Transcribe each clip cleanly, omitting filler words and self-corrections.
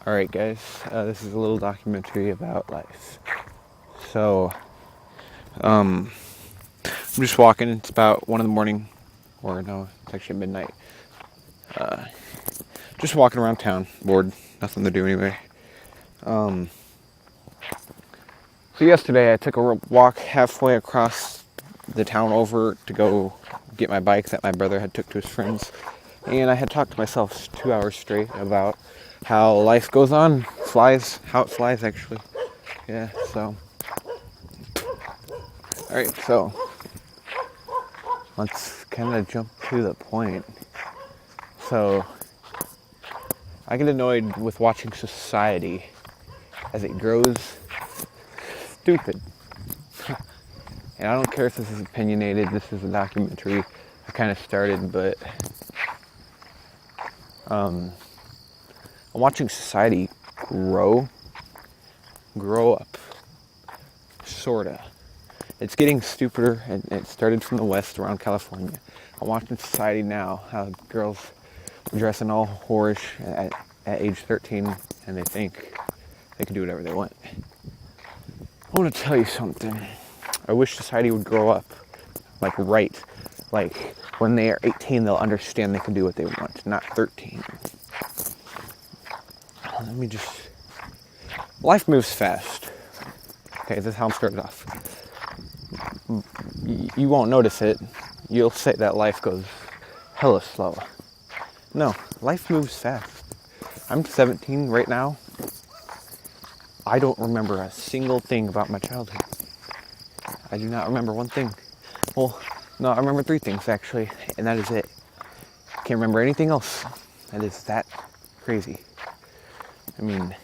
Alright guys, this is a little documentary about life. So, I'm just walking, it's about 1 in the morning, or no, it's actually midnight. Just walking around town, bored, nothing to do anyway. So yesterday I took a walk halfway across the town over to go get my bike that my brother had took to his friends. And I had talked to myself 2 hours straight about how life goes on, how it flies actually. Yeah, so. Alright, so let's kind of jump to the point. So, I get annoyed with watching society as it grows stupid. And I don't care if this is opinionated, this is a documentary I kind of started, but I'm watching society grow up, sorta. It's getting stupider, and it started from the West around California. I'm watching society now, how girls are dressing all whorish at age 13, and they think they can do whatever they want. I want to tell you something. I wish society would grow up, like when they are 18, they'll understand they can do what they want, not 13. Life moves fast. Okay, this is how I'm started off. You won't notice it. You'll say that life goes hella slow. No, life moves fast. I'm 17 right now. I don't remember a single thing about my childhood. I do not remember one thing. Well, no, I remember 3 things actually, and that is it. Can't remember anything else. That is that crazy. I mean,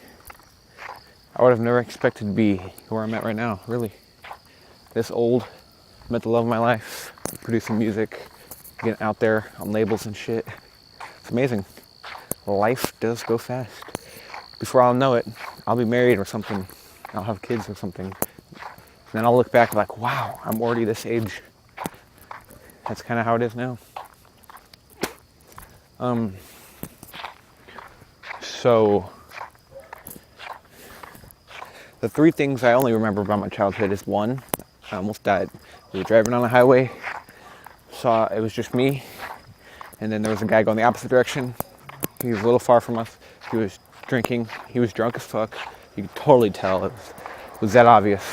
I would have never expected to be where I'm at right now, really. This old, met the love of my life, producing music, getting out there on labels and shit. It's amazing. Life does go fast. Before I'll know it, I'll be married or something. I'll have kids or something. And then I'll look back like, wow, I'm already this age. That's kind of how it is now. So, the 3 things I only remember about my childhood is 1, I almost died. We were driving on the highway, saw it was just me, and then there was a guy going the opposite direction. He was a little far from us. He was drinking. He was drunk as fuck. You could totally tell. It was that obvious.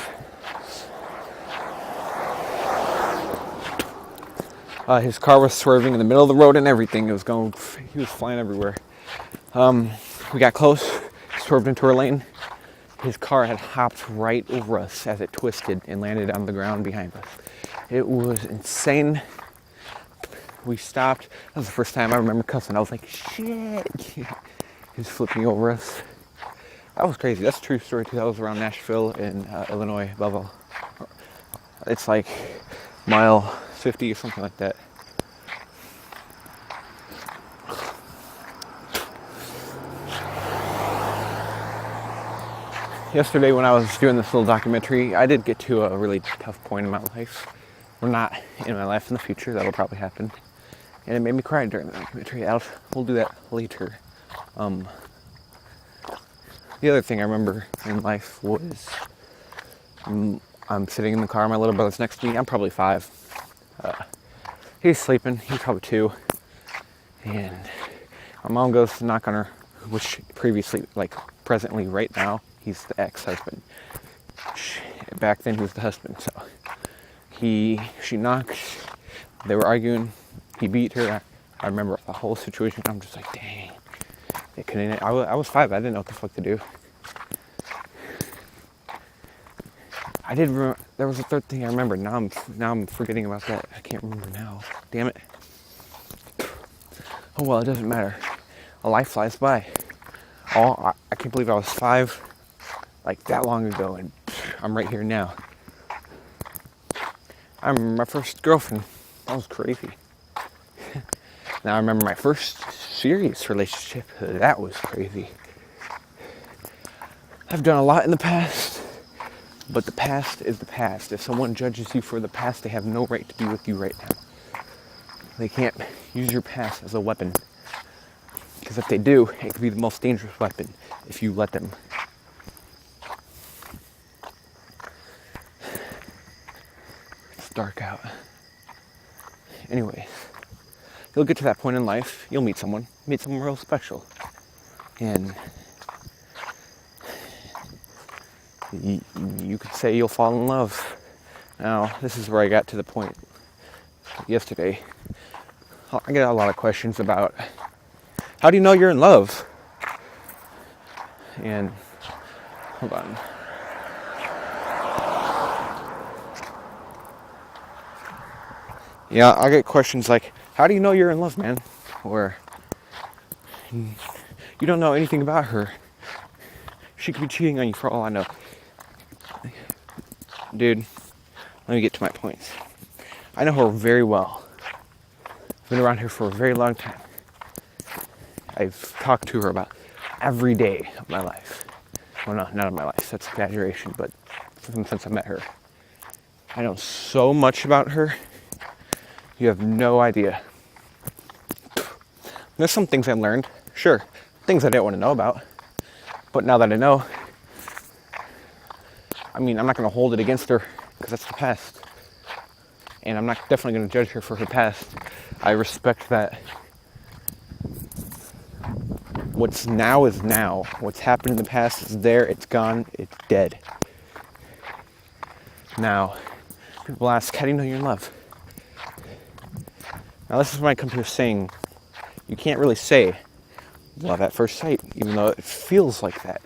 His car was swerving in the middle of the road and everything. He was flying everywhere. We got close, swerved into our lane. His car had hopped right over us as it twisted and landed on the ground behind us. It was insane. We stopped. That was the first time I remember cussing. I was like, shit. He was flipping over us. That was crazy. That's a true story too. That was around Nashville in Illinois, Belleville. It's like mile 50 or something like that. Yesterday when I was doing this little documentary, I did get to a really tough point in my life. Or not in my life, in the future, that'll probably happen. And it made me cry during the documentary. We'll do that later. The other thing I remember in life was I'm sitting in the car, my little brother's next to me. I'm probably 5. He's sleeping, he's probably 2. And my mom goes to knock on her, which presently, right now, he's the ex-husband. Back then, he was the husband, so she knocked, they were arguing, he beat her. I remember the whole situation. I'm just like, dang. I was 5, I didn't know what the fuck to do. I did remember, there was a 3rd thing I remembered. Now I'm forgetting about that. I can't remember now. Damn it. Oh well, it doesn't matter. A life flies by. I can't believe I was 5, like that long ago, and I'm right here now. I remember my first girlfriend. That was crazy. Now I remember my first serious relationship. That was crazy. I've done a lot in the past, but the past is the past. If someone judges you for the past, they have no right to be with you right now. They can't use your past as a weapon. Because if they do, it could be the most dangerous weapon if you let them. It's dark out. Anyways, you'll get to that point in life, you'll meet someone real special. And you could say you'll fall in love. Now, this is where I got to the point yesterday. I get a lot of questions about, how do you know you're in love? And, hold on. Yeah, I get questions like, how do you know you're in love, man? Or, you don't know anything about her. She could be cheating on you for all I know. Dude, let me get to my points. I know her very well. I've been around her for a very long time. I've talked to her about every day of my life. Well, no, not of my life. That's exaggeration, but since I met her. I know so much about her. You have no idea. There's some things I learned. Sure, things I didn't want to know about. But now that I know, I mean, I'm not going to hold it against her because that's the past. And I'm not definitely going to judge her for her past. I respect that. What's now is now. What's happened in the past is there, it's gone, it's dead. Now, people ask, how do you know you're in love? Now this is when I come to a saying, you can't really say love at first sight, even though it feels like that.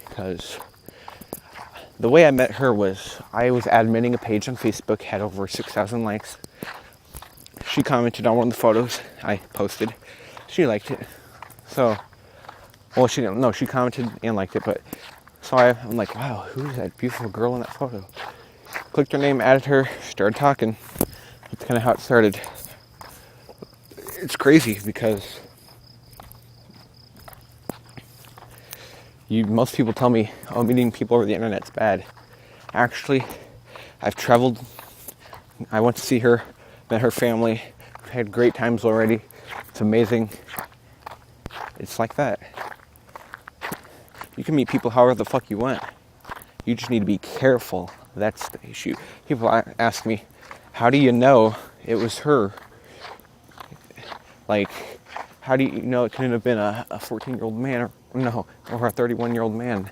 Because the way I met her was, I was adminning a page on Facebook, had over 6,000 likes. She commented on one of the photos I posted. She liked it. So, well, she didn't know, she commented and liked it, but so I'm like, wow, who's that beautiful girl in that photo? Clicked her name, added her, started talking. That's kind of how it started. It's crazy because most people tell me, oh, meeting people over the internet's bad. Actually, I've traveled. I went to see her, met her family. We've had great times already. It's amazing. It's like that. You can meet people however the fuck you want. You just need to be careful. That's the issue. People ask me, how do you know it was her? Like, how do you know it couldn't have been a 14-year-old man or a 31-year-old man?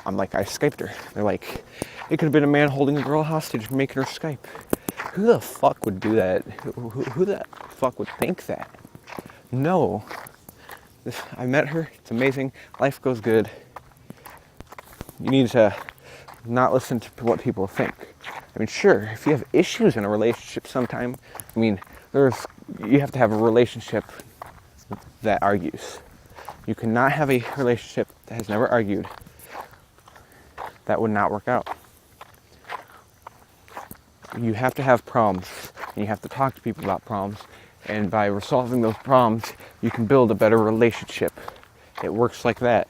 I'm like, I Skyped her. They're like, it could have been a man holding a girl hostage, making her Skype. Who the fuck would do that? Who the fuck would think that? No. I met her. It's amazing. Life goes good. You need to not listen to what people think. I mean, sure, if you have issues in a relationship sometime, I mean, you have to have a relationship that argues. You cannot have a relationship that has never argued. That would not work out. You have to have problems, and you have to talk to people about problems, and by resolving those problems, you can build a better relationship. It works like that.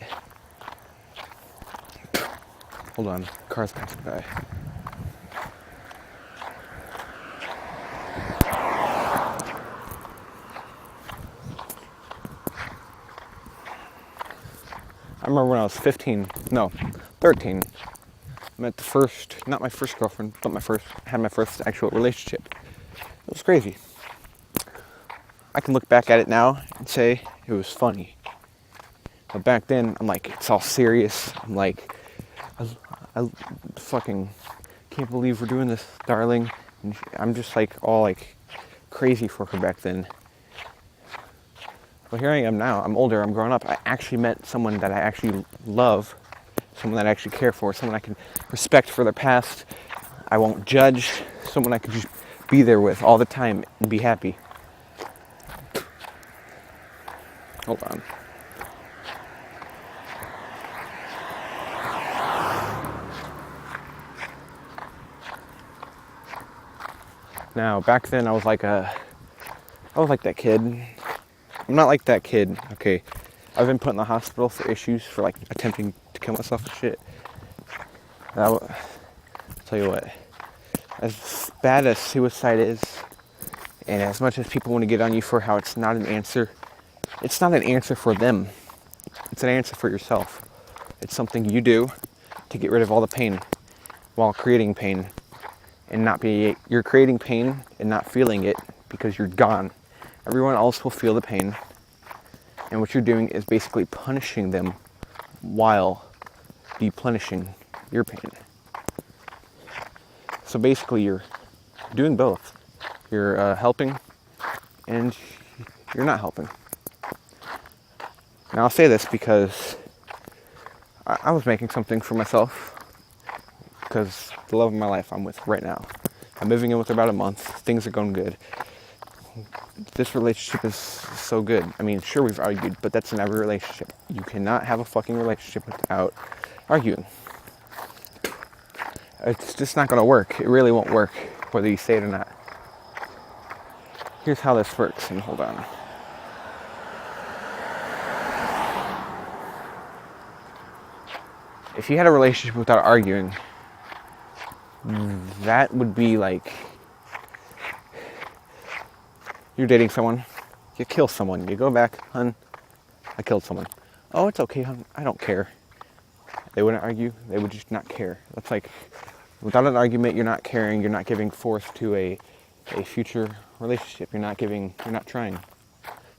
Hold on, car's passing by. I remember when I was 13, met not my first girlfriend, but had my first actual relationship. It was crazy. I can look back at it now and say it was funny. But back then, I'm like, it's all serious. I'm like, I fucking can't believe we're doing this, darling. And I'm just like, all like crazy for her back then. But here I am now. I'm older, I'm grown up. I actually met someone that I actually love, someone that I actually care for, someone I can respect for their past. I won't judge, someone I can just be there with all the time and be happy. Hold on. Now, back then I was like that kid. I'm not like that kid, okay? I've been put in the hospital for issues for like attempting to kill myself and shit. I'll tell you what, as bad as suicide is, and as much as people want to get on you for how it's not an answer, It's not an answer for them. It's an answer for yourself. It's something you do to get rid of all the pain while creating pain and not be, you're creating pain and not feeling it because you're gone. Everyone else will feel the pain. And what you're doing is basically punishing them while replenishing your pain. So basically you're doing both. You're helping and you're not helping. Now I'll say this because I was making something for myself because the love of my life I'm with right now. I'm moving in with her about a month. Things are going good. This relationship is so good. I mean, sure, we've argued, but that's in every relationship. You cannot have a fucking relationship without arguing. It's just not going to work. It really won't work, whether you say it or not. Here's how this works, and hold on. If you had a relationship without arguing, that would be like you're dating someone, you kill someone, you go back, hun, I killed someone. Oh, it's okay, hun, I don't care. They wouldn't argue, they would just not care. That's like, without an argument, you're not caring, you're not giving force to a future relationship, you're not trying.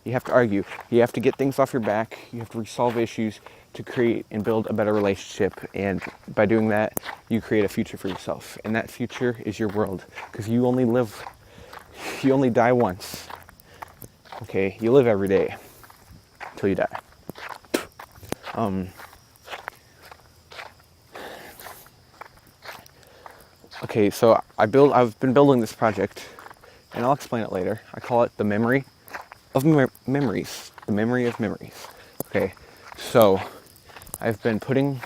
You have to argue, you have to get things off your back, you have to resolve issues to create and build a better relationship, and by doing that, you create a future for yourself, and that future is your world, because you only die once, okay? You live every day until you die. Okay, so I've been building this project, and I'll explain it later. I call it the memory of memories. The memory of memories. Okay, so I've been putting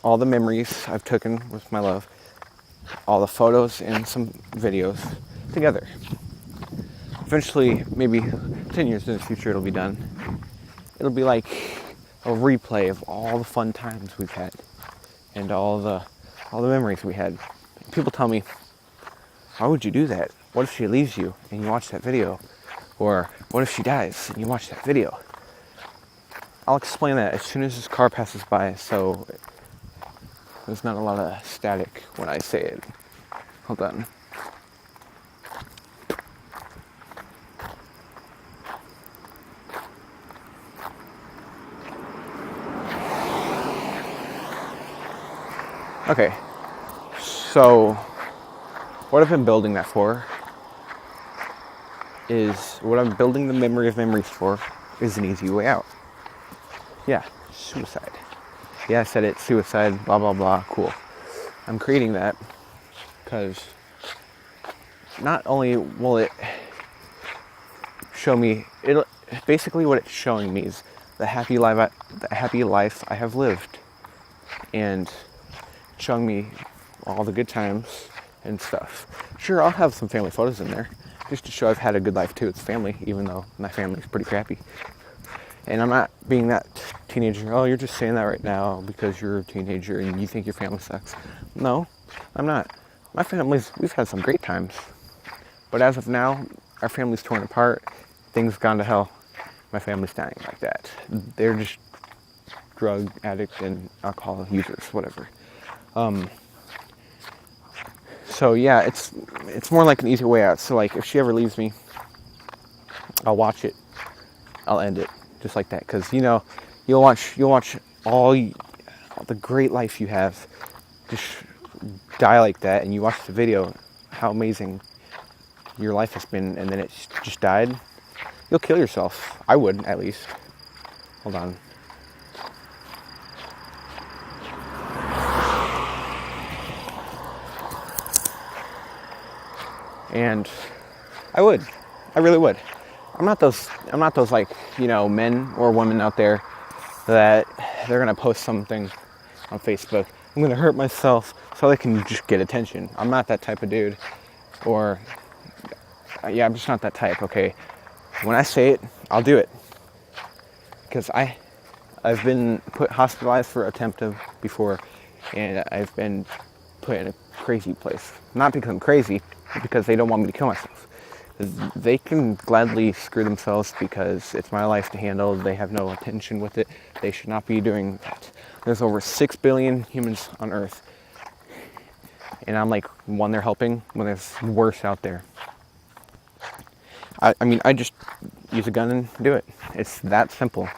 all the memories I've taken with my love, all the photos and some videos together. Eventually, maybe 10 years in the future, it'll be done. It'll be like a replay of all the fun times we've had and all the memories we had. People tell me, why would you do that? What if she leaves you and you watch that video? Or what if she dies and you watch that video? I'll explain that as soon as this car passes by, so there's not a lot of static when I say it. Hold on. Okay, so what I've been building that for is, what I'm building the memory of memories for is an easy way out. Yeah, suicide. Yeah, I said it, suicide, blah, blah, blah, cool. I'm creating that because not only will it show me, basically what it's showing me is the happy life I have lived, and showing me all the good times and stuff. Sure, I'll have some family photos in there, just to show I've had a good life too. It's family, even though my family's pretty crappy. And I'm not being that teenager, oh, you're just saying that right now because you're a teenager and you think your family sucks. No, I'm not. We've had some great times. But as of now, our family's torn apart, things gone to hell. My family's dying like that. They're just drug addicts and alcohol users, whatever. So yeah, it's more like an easier way out. So like, if she ever leaves me, I'll watch it. I'll end it just like that, because you'll watch all the great life you have just die like that, and you watch the video, how amazing your life has been, and then it just died. You'll kill yourself. I would, at least. Hold on. And I would. I really would. I'm not those like, men or women out there that they're going to post something on Facebook. I'm going to hurt myself so they can just get attention. I'm not that type of dude. Or, yeah, I'm just not that type, okay? When I say it, I'll do it. Because I've been hospitalized for attempted before, and I've been put in a crazy place. Not because I'm crazy, but because they don't want me to kill myself. They can gladly screw themselves because it's my life to handle. They have no intention with it. They should not be doing that. There's over 6 billion humans on Earth. And I'm like one they're helping when there's worse out there. I mean, I just use a gun and do it. It's that simple.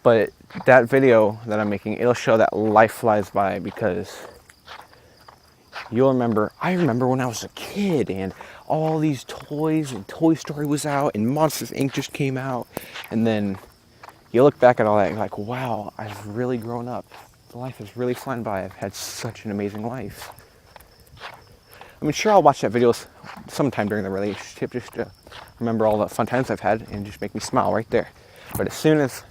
But that video that I'm making, it'll show that life flies by because you'll remember, I remember when I was a kid and all these toys and Toy Story was out and Monsters Inc. just came out. And then you look back at all that and you're like, wow, I've really grown up. Life is really flying by. I've had such an amazing life. I mean, sure, I'll watch that video sometime during the relationship just to remember all the fun times I've had and just make me smile right there. But as soon as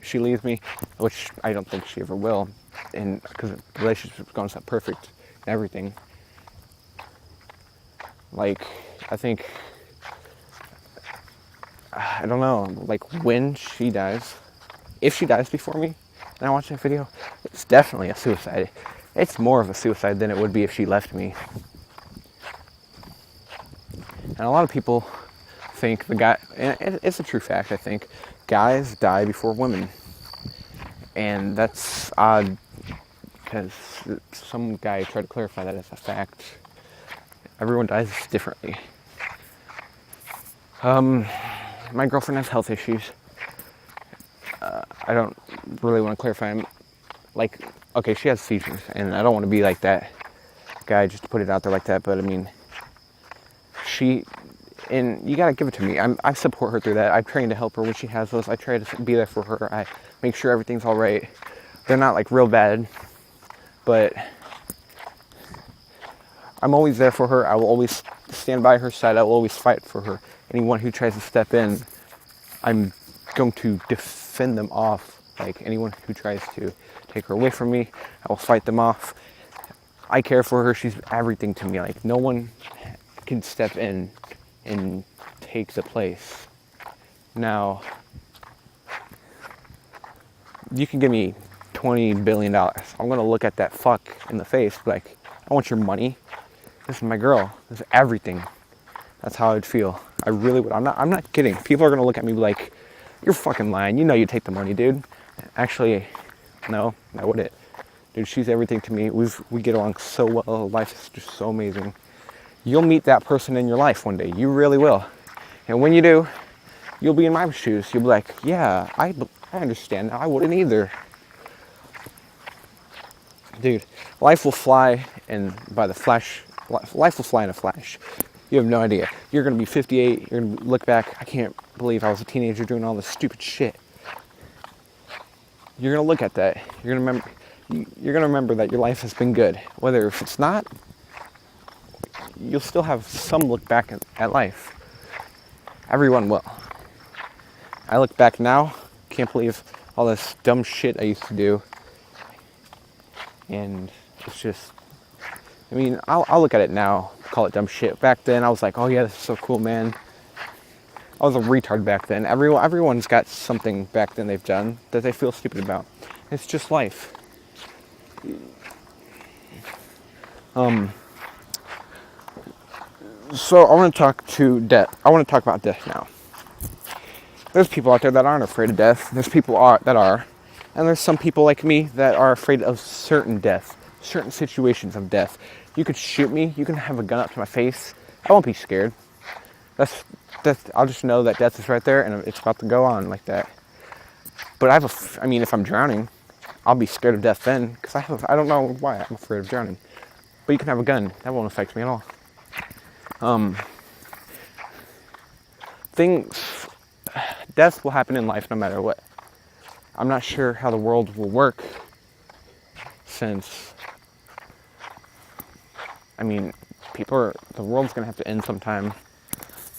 she leaves me, which I don't think she ever will, and because the relationship's gone so perfect and everything, like, I think, I don't know, like when she dies, if she dies before me, and I watch that video, it's definitely a suicide. It's more of a suicide than it would be if she left me. And a lot of people think the guy, and it's a true fact, I think, guys die before women. And that's odd because some guy tried to clarify that as a fact. Everyone dies differently. My girlfriend has health issues. I don't really want to clarify them. Like, okay, she has seizures, and I don't want to be like that guy just to put it out there like that, but I mean, and you gotta give it to me. I support her through that. I train to help her when she has those. I try to be there for her. I make sure everything's all right. They're not like real bad, but I'm always there for her. I will always stand by her side. I will always fight for her. Anyone who tries to step in, I'm going to defend them off. Like anyone who tries to take her away from me, I will fight them off. I care for her. She's everything to me. Like no one can step in and take the place. Now, you can give me $20 billion. I'm gonna look at that fuck in the face like, I want your money. This is my girl. This is everything. That's how I'd feel. I really would. I'm not kidding. People are gonna look at me like, you're fucking lying. You know you take the money, dude. Actually, no, I wouldn't. Dude, she's everything to me. We get along so well. Life is just so amazing. You'll meet that person in your life one day. You really will. And when you do, you'll be in my shoes. You'll be like, yeah, I understand. I wouldn't either. Dude, life will fly in by the flash. Life will fly in a flash. You have no idea. You're going to be 58. You're going to look back. I can't believe I was a teenager doing all this stupid shit. You're going to look at that. You're going to remember that your life has been good. Whether if it's not, you'll still have some look back at life. Everyone will. I look back now, can't believe all this dumb shit I used to do. And it's just, I mean, I'll look at it now, call it dumb shit. Back then, I was like, oh yeah, this is so cool, man. I was a retard back then. Everyone's got something back then they've done that they feel stupid about. It's just life. So I want to talk about death now. There's people out there that aren't afraid of death. There's people that are. And there's some people like me that are afraid of certain death, certain situations of death. You could shoot me. You can have a gun up to my face. I won't be scared. I'll just know that death is right there and it's about to go on like that. But if I'm drowning, I'll be scared of death then because I don't know why I'm afraid of drowning. But you can have a gun. That won't affect me at all. Death will happen in life no matter what. I'm not sure how the world will work since, the world's gonna have to end sometime.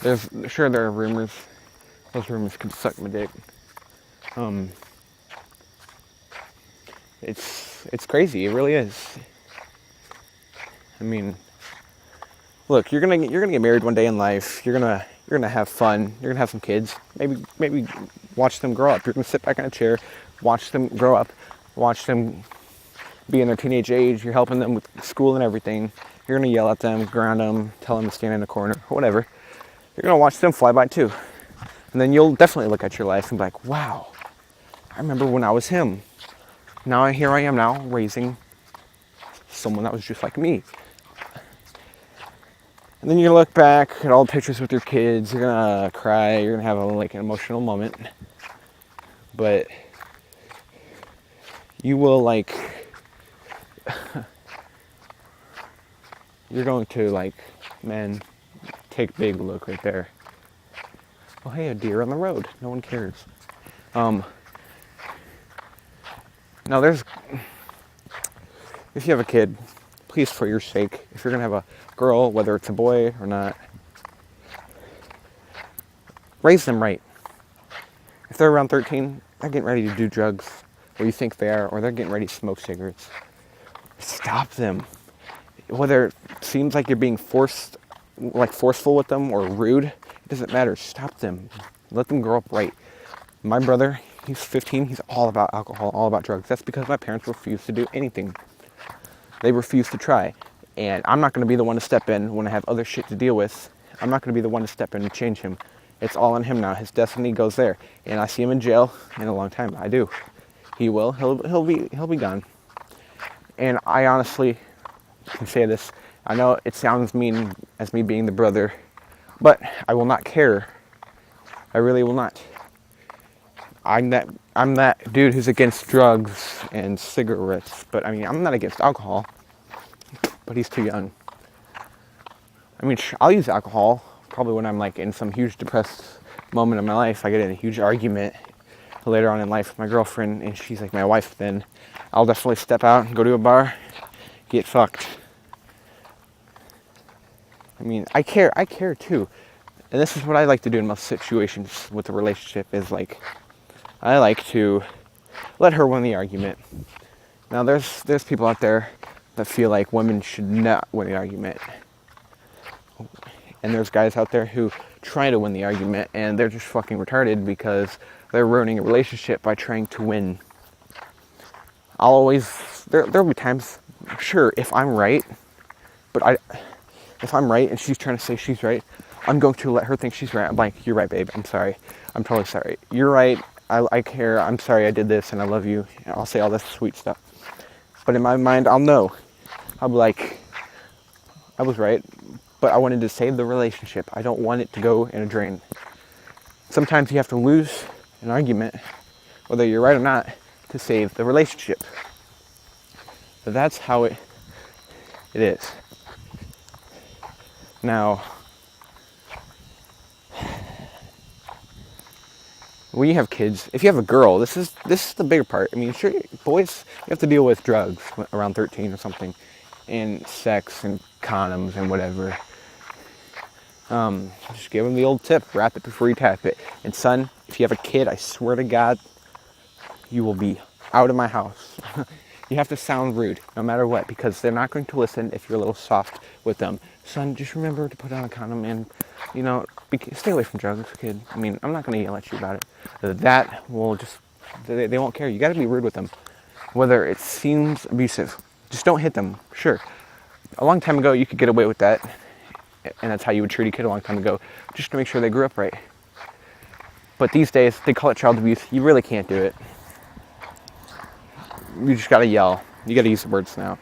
There are rumors. Those rumors could suck my dick. It's crazy. It really is. I mean, look, you're gonna get married one day in life. You're gonna have fun. You're gonna have some kids. Maybe watch them grow up. You're gonna sit back in a chair, watch them grow up, watch them be in their teenage age. You're helping them with school and everything. You're going to yell at them, ground them, tell them to stand in a corner, whatever. You're going to watch them fly by too. And then you'll definitely look at your life and be like, wow, I remember when I was him. Now here I am now raising someone that was just like me. And then you look back at all the pictures with your kids, you're gonna cry, you're gonna have an emotional moment. But you will you're going to man, take a big look right there. Oh hey, a deer on the road, no one cares. Now if you have a kid, please, for your sake, if you're gonna have a girl, whether it's a boy or not, raise them right. If they're around 13, they're getting ready to do drugs, or you think they are, or they're getting ready to smoke cigarettes. Stop them. Whether it seems like you're being forceful with them or rude, it doesn't matter. Stop them. Let them grow up right. My brother, he's 15, he's all about alcohol, all about drugs. That's because my parents refused to do anything. They refused to try. And I'm not going to be the one to step in when I have other shit to deal with. I'm not going to be the one to step in and change him. It's all on him now. His destiny goes there. And I see him in jail in a long time. I do. He will. He'll be gone. And I honestly can say this. I know it sounds mean as me being the brother, but I will not care. I really will not. I'm that dude who's against drugs and cigarettes, but I mean, I'm not against alcohol, but he's too young. I mean, I'll use alcohol probably when I'm in some huge depressed moment of my life. I get in a huge argument later on in life with my girlfriend, and she's like my wife, then I'll definitely step out and go to a bar, get fucked. I mean, I care too. And this is what I like to do in most situations with a relationship is I like to let her win the argument. Now there's people out there that feel like women should not win the argument. And there's guys out there who try to win the argument and they're just fucking retarded because they're ruining a relationship by trying to win. There'll be times, sure, if I'm right, if I'm right and she's trying to say she's right, I'm going to let her think she's right. I'm like, you're right, babe. I'm sorry. I'm totally sorry. You're right. I care. I'm sorry I did this and I love you. I'll say all this sweet stuff. But in my mind, I'll know. I'll be like, I was right, but I wanted to save the relationship. I don't want it to go in a drain. Sometimes you have to lose an argument, whether you're right or not, to save the relationship. So that's how it is. Now, when you have kids, if you have a girl, this is the bigger part. I mean, sure, boys, you have to deal with drugs around 13 or something, and sex and condoms and whatever. Just give them the old tip, wrap it before you tap it. And son, if you have a kid, I swear to God, you will be out of my house. You have to sound rude, no matter what, because they're not going to listen if you're a little soft with them. Son, just remember to put on a condom and, stay away from drugs, kid. I mean, I'm not going to yell at you about it. That will just, they won't care. You got to be rude with them, whether it seems abusive. Just don't hit them, sure. A long time ago, you could get away with that, and that's how you would treat a kid a long time ago, just to make sure they grew up right. But these days, they call it child abuse. You really can't do it. You just gotta yell. You gotta use the words now.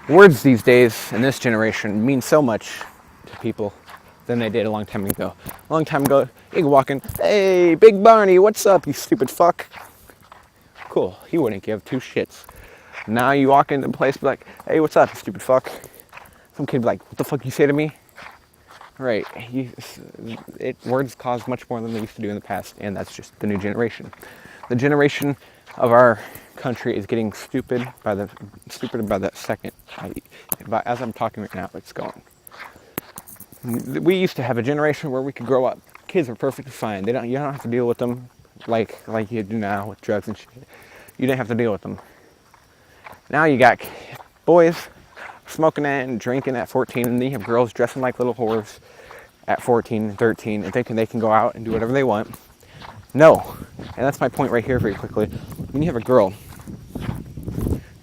Words these days, in this generation, mean so much to people than they did a long time ago. A long time ago, you could walk in, hey, Big Barney, what's up, you stupid fuck? Cool, he wouldn't give two shits. Now you walk into a place, be like, hey, what's up, you stupid fuck? Some kid be like, what the fuck you say to me? Right, words cause much more than they used to do in the past, and that's just the new generation. The generation of our country is getting stupider by the second. As I'm talking right now, it's going. We used to have a generation where we could grow up. Kids are perfectly fine. You don't have to deal with them like you do now with drugs and shit. You didn't have to deal with them. Now you got boys smoking and drinking at 14, and then you have girls dressing like little whores at 14 and 13 and thinking they can go out and do whatever they want. No. And that's my point right here very quickly. When you have a girl,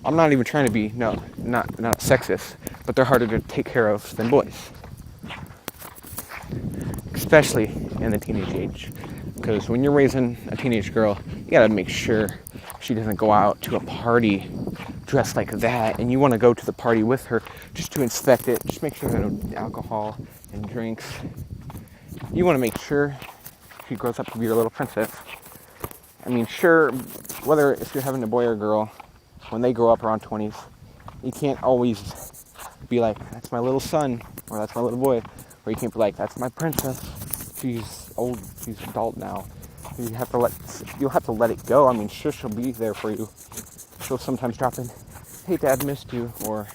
I'm not even trying to be, no, not sexist, but they're harder to take care of than boys. Especially in the teenage age. Because when you're raising a teenage girl, you gotta make sure she doesn't go out to a party dressed like that, and you want to go to the party with her just to inspect it, just make sure there's no alcohol and drinks. You want to make sure she grows up to be your little princess. I mean, sure, whether if you're having a boy or a girl, when they grow up around 20s, you can't always be like, that's my little son, or that's my little boy, or you can't be like, that's my princess, she's old, she's adult now. You'll have to let it go. I mean, sure, she'll be there for you. She'll sometimes drop in, hey dad, missed you, or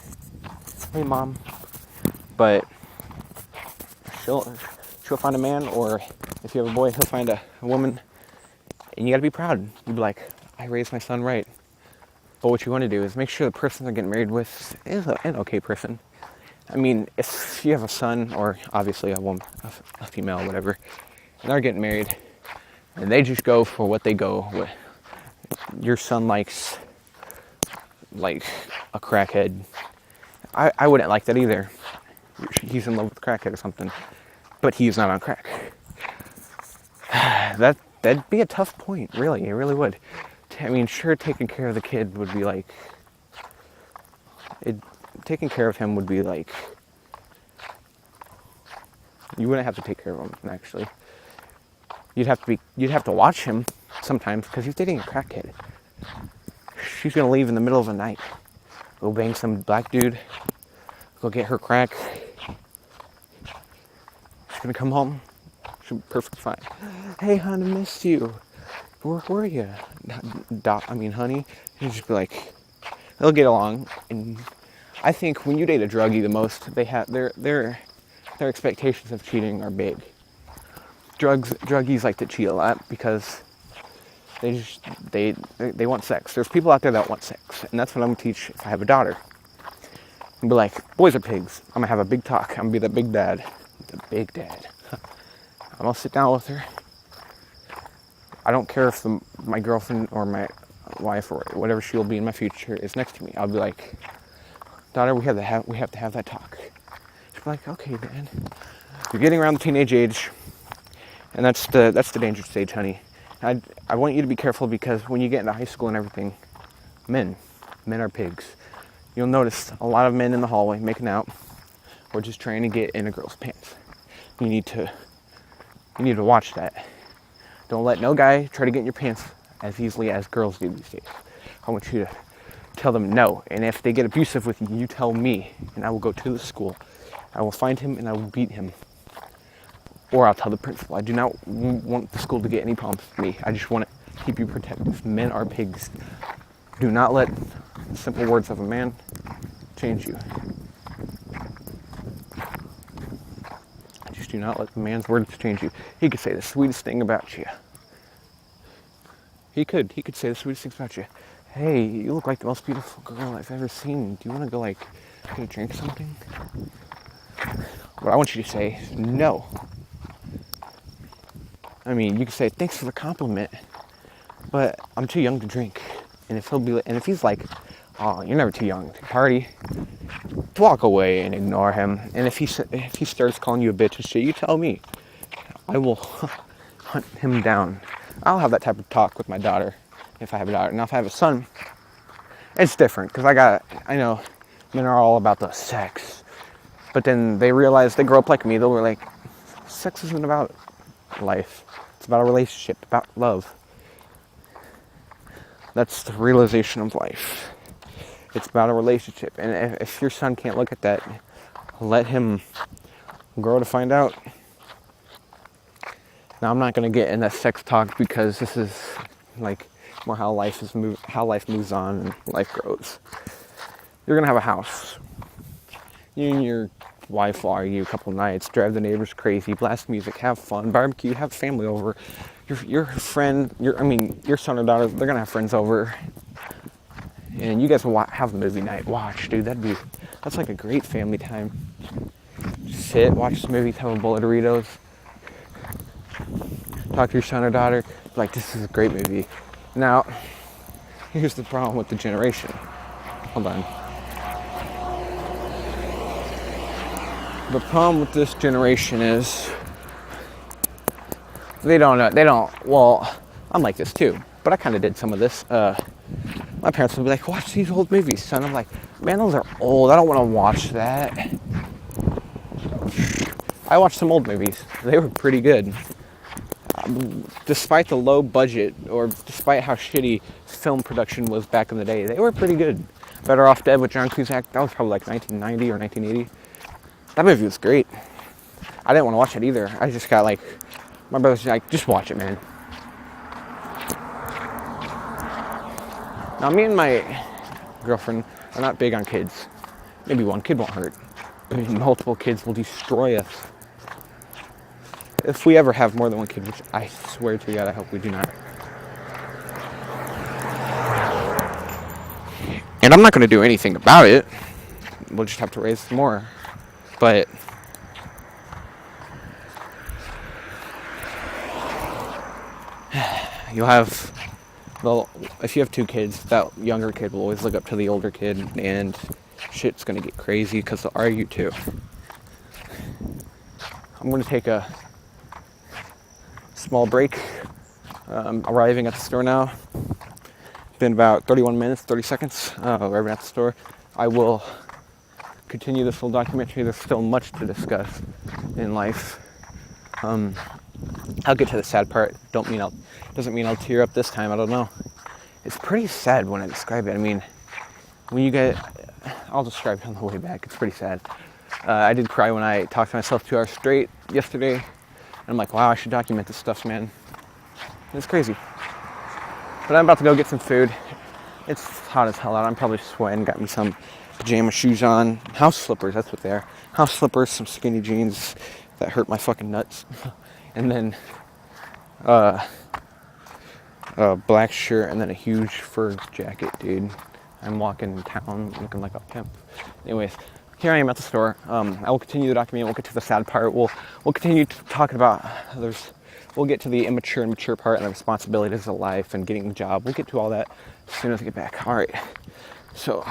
hey mom, but she'll find a man, or if you have a boy, he'll find a woman, and you gotta be proud. You'd be like, I raised my son right. But what you want to do is make sure the person they're getting married with is an okay person. I mean, if you have a son, or obviously a woman, a female, whatever, and they're getting married, and they just go for what they go with. Your son likes, like, a crackhead. I wouldn't like that either. He's in love with a crackhead or something, but he's not on crack. That'd be a tough point, really. It really would. I mean, sure, taking care of the kid would be like... taking care of him would be like... You wouldn't have to take care of him, actually. You'd have to watch him sometimes, because he's dating a crackhead. She's gonna leave in the middle of the night, go bang some black dude, go get her crack. She's gonna come home, she'll be perfectly fine. Hey, hon, I missed you. Where were you? Honey. You just be like, they'll get along. And I think when you date a druggie the most, they have their expectations of cheating are big. Druggies like to cheat a lot because they want sex. There's people out there that want sex, and that's what I'm gonna teach if I have a daughter. And be like, boys are pigs. I'm gonna have a big talk. I'm gonna be the big dad. The big dad. I'm gonna sit down with her. I don't care if my girlfriend or my wife or whatever she'll be in my future is next to me. I'll be like, daughter, we have to have that talk. She'll be like, okay, Dad. You're getting around the teenage age, and that's the danger stage, honey. I want you to be careful, because when you get into high school and everything, men are pigs. You'll notice a lot of men in the hallway making out, or just trying to get in a girl's pants. You need to watch that. Don't let no guy try to get in your pants as easily as girls do these days. I want you to tell them no. And if they get abusive with you, you tell me, and I will go to the school. I will find him and I will beat him. Or I'll tell the principal. I do not want the school to get any problems with me. I just want to keep you protected. Men are pigs. Do not let the simple words of a man change you. Just do not let the man's words change you. He could say the sweetest thing about you. He could say the sweetest things about you. Hey, you look like the most beautiful girl I've ever seen. Do you want to go, get a drink or something? What I want you to say is no. I mean, you can say, thanks for the compliment, but I'm too young to drink. And if he's like, oh, you're never too young to party, walk away and ignore him. And if he starts calling you a bitch and shit, you tell me. I will hunt him down. I'll have that type of talk with my daughter if I have a daughter. Now, if I have a son, it's different, because I know men are all about the sex. But then they realize, they grow up like me, they'll be like, sex isn't about life. It's about a relationship, about love. That's the realization of life. It's about a relationship. And if your son can't look at that, let him grow to find out. Now, I'm not going to get into sex talk, because this is more how life moves on and life grows. You're going to have a house. You and your wife will argue a couple nights, drive the neighbors crazy, blast music, have fun, barbecue, have family over. Your son or daughter, they're going to have friends over. And you guys will have a movie night. Watch, dude, that's like a great family time. Just sit, watch some movies, have a bowl of Doritos. talk to your son or daughter, like, this is a great movie. Now, here's the problem with the generation. Hold on. The problem with this generation is well, I'm like this too, but I kind of did some of this. My parents would be like, watch these old movies, son. I'm like, man, those are old. I don't want to watch that. I watched some old movies. They were pretty good. Despite the low budget, or despite how shitty film production was back in the day, they were pretty good. Better Off Dead with John Cusack, that was probably like 1990 or 1980. That movie was great. I didn't want to watch it either. I just got like, my brother's like, just watch it, man. Now, me and my girlfriend are not big on kids. Maybe one kid won't hurt, but multiple kids will destroy us. If we ever have more than one kid, which I swear to God, I hope we do not. And I'm not going to do anything about it. We'll just have to raise more. But you'll have, well, if you have two kids, that younger kid will always look up to the older kid, and shit's going to get crazy because they'll argue too. I'm going to take a small break. I'm arriving at the store now. Been about 31 minutes, 30 seconds, arriving at the store. I will continue this full documentary. There's still much to discuss in life. I'll get to the sad part. Doesn't mean I'll tear up this time. I don't know. It's pretty sad when I describe it. I mean, when you get, I'll describe it on the way back. It's pretty sad. I did cry when I talked to myself 2 hours straight yesterday. And I'm like, wow, I should document this stuff, man. It's crazy. But I'm about to go get some food. It's hot as hell out. I'm probably sweating. Got me some pajama shoes on. House slippers, that's what they are. House slippers, some skinny jeans that hurt my fucking nuts. And then a black shirt and then a huge fur jacket, dude. I'm walking in town looking like a pimp. Anyways, here I am at the store. I will continue the document. We'll get to the sad part. We'll continue talking about we'll get to the immature and mature part and the responsibilities of life and getting a job. We'll get to all that as soon as I get back. All right. So